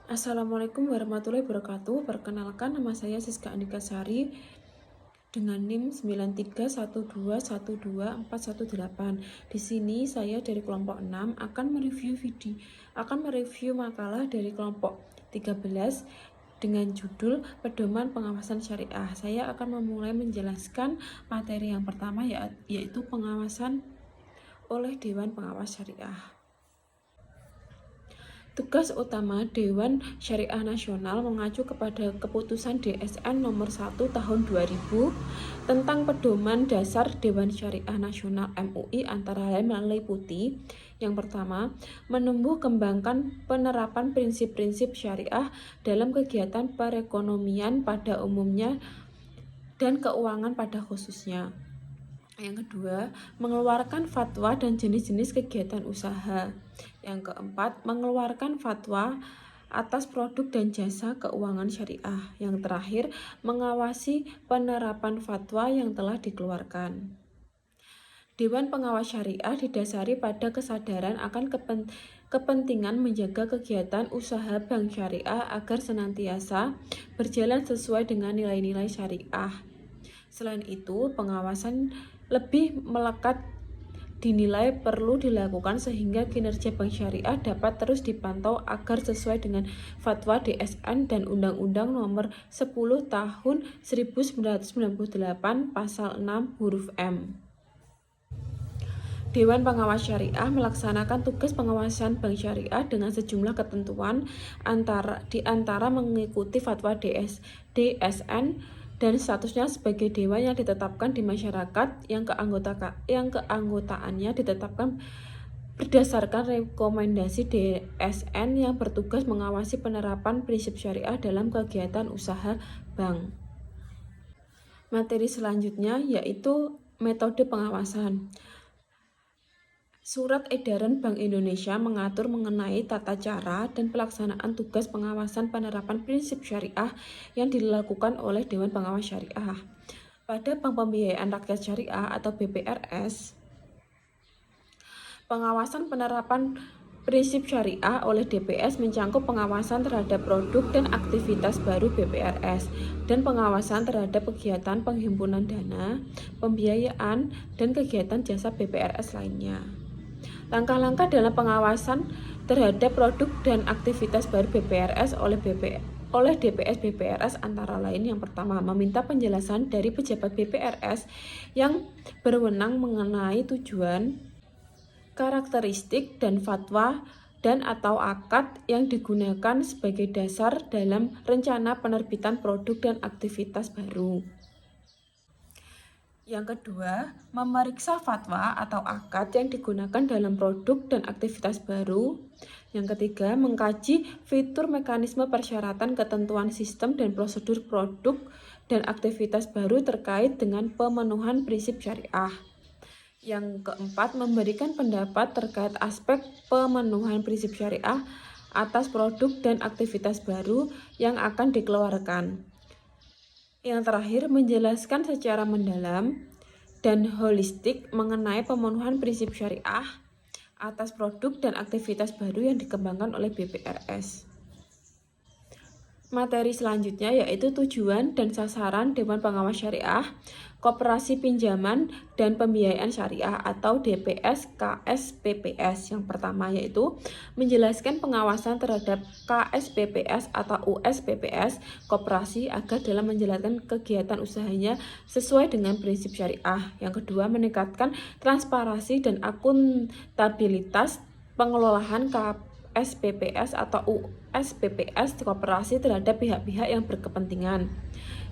Assalamualaikum warahmatullahi wabarakatuh. Perkenalkan, nama saya Siska Andika Sari dengan NIM 931212418. Di sini saya dari kelompok 6 akan mereview makalah dari kelompok 13 dengan judul Pedoman Pengawasan Syariah. Saya akan memulai menjelaskan materi yang pertama, yaitu pengawasan oleh Dewan Pengawas Syariah. Tugas utama Dewan Syariah Nasional mengacu kepada Keputusan DSN Nomor 1 Tahun 2000 tentang Pedoman Dasar Dewan Syariah Nasional MUI antara lain meliputi yang pertama, menumbuh kembangkan penerapan prinsip-prinsip syariah dalam kegiatan perekonomian pada umumnya dan keuangan pada khususnya. Yang kedua, mengeluarkan fatwa dan jenis-jenis kegiatan usaha. Yang keempat, mengeluarkan fatwa atas produk dan jasa keuangan syariah. Yang terakhir, mengawasi penerapan fatwa yang telah dikeluarkan. Dewan Pengawas Syariah didasari pada kesadaran akan kepentingan menjaga kegiatan usaha bank syariah agar senantiasa berjalan sesuai dengan nilai-nilai syariah. Selain itu, pengawasan lebih melekat dinilai perlu dilakukan sehingga kinerja bank syariah dapat terus dipantau agar sesuai dengan Fatwa DSN dan Undang-Undang Nomor 10 Tahun 1998 Pasal 6 huruf M. Dewan Pengawas Syariah melaksanakan tugas pengawasan bank syariah dengan sejumlah ketentuan di antara mengikuti Fatwa DSN dan statusnya sebagai dewan yang ditetapkan di masyarakat yang keanggotaannya ditetapkan berdasarkan rekomendasi DSN yang bertugas mengawasi penerapan prinsip syariah dalam kegiatan usaha bank. Materi selanjutnya yaitu metode pengawasan. Surat Edaran Bank Indonesia mengatur mengenai tata cara dan pelaksanaan tugas pengawasan penerapan prinsip syariah yang dilakukan oleh Dewan Pengawas Syariah. Pada Bank Pembiayaan Rakyat Syariah atau BPRS, pengawasan penerapan prinsip syariah oleh DPS mencangkup pengawasan terhadap produk dan aktivitas baru BPRS dan pengawasan terhadap kegiatan penghimpunan dana, pembiayaan, dan kegiatan jasa BPRS lainnya. Langkah-langkah dalam pengawasan terhadap produk dan aktivitas baru BPRS oleh DPS BPRS antara lain yang pertama, meminta penjelasan dari pejabat BPRS yang berwenang mengenai tujuan, karakteristik, dan fatwa dan atau akad yang digunakan sebagai dasar dalam rencana penerbitan produk dan aktivitas baru. Yang kedua, memeriksa fatwa atau akad yang digunakan dalam produk dan aktivitas baru. Yang ketiga, mengkaji fitur mekanisme persyaratan ketentuan sistem dan prosedur produk dan aktivitas baru terkait dengan pemenuhan prinsip syariah. Yang keempat, memberikan pendapat terkait aspek pemenuhan prinsip syariah atas produk dan aktivitas baru yang akan dikeluarkan. Yang terakhir, menjelaskan secara mendalam dan holistik mengenai pemenuhan prinsip syariah atas produk dan aktivitas baru yang dikembangkan oleh BPRS. Materi selanjutnya yaitu tujuan dan sasaran Dewan Pengawas Syariah, Koperasi Pinjaman dan Pembiayaan Syariah atau DPS KSPPS. Yang pertama yaitu menjelaskan pengawasan terhadap KSPPS atau USPPS koperasi agar dalam menjalankan kegiatan usahanya sesuai dengan prinsip syariah. Yang kedua, meningkatkan transparansi dan akuntabilitas pengelolaan SPPS atau USPPS koperasi terhadap pihak-pihak yang berkepentingan.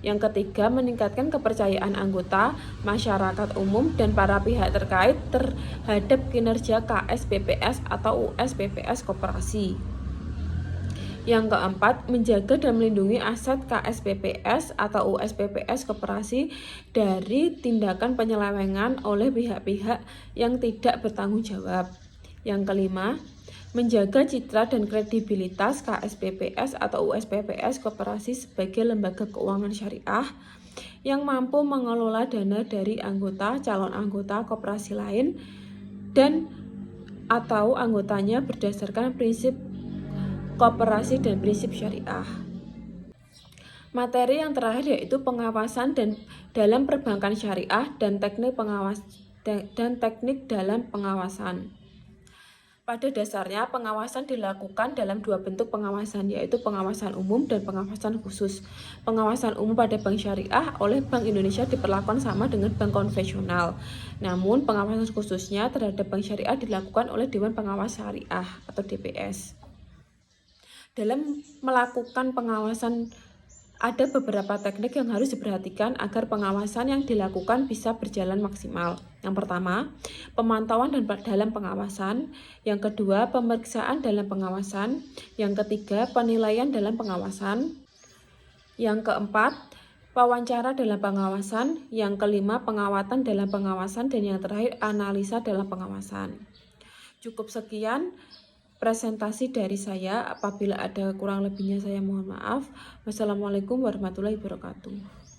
Yang ketiga, meningkatkan kepercayaan anggota, masyarakat umum, dan para pihak terkait terhadap kinerja KSPPS atau USPPS koperasi. Yang keempat, menjaga dan melindungi aset KSPPS atau USPPS koperasi dari tindakan penyelewengan oleh pihak-pihak yang tidak bertanggung jawab. Yang kelima, menjaga citra dan kredibilitas KSPPS atau USPPS koperasi sebagai lembaga keuangan syariah yang mampu mengelola dana dari anggota, calon anggota koperasi lain, dan atau anggotanya berdasarkan prinsip koperasi dan prinsip syariah. Materi yang terakhir yaitu pengawasan dan dalam perbankan syariah dan teknik dalam pengawasan. Pada dasarnya, pengawasan dilakukan dalam dua bentuk pengawasan, yaitu pengawasan umum dan pengawasan khusus. Pengawasan umum pada bank syariah oleh Bank Indonesia diperlakukan sama dengan bank konvensional. Namun, pengawasan khususnya terhadap bank syariah dilakukan oleh Dewan Pengawas Syariah atau DPS. Dalam melakukan pengawasan, ada beberapa teknik yang harus diperhatikan agar pengawasan yang dilakukan bisa berjalan maksimal. Yang pertama, pemantauan dalam pengawasan. Yang kedua, pemeriksaan dalam pengawasan. Yang ketiga, penilaian dalam pengawasan. Yang keempat, wawancara dalam pengawasan. Yang kelima, pengawatan dalam pengawasan. Dan yang terakhir, analisa dalam pengawasan. Cukup sekian presentasi dari saya. Apabila ada kurang lebihnya saya mohon maaf. Wassalamualaikum warahmatullahi wabarakatuh.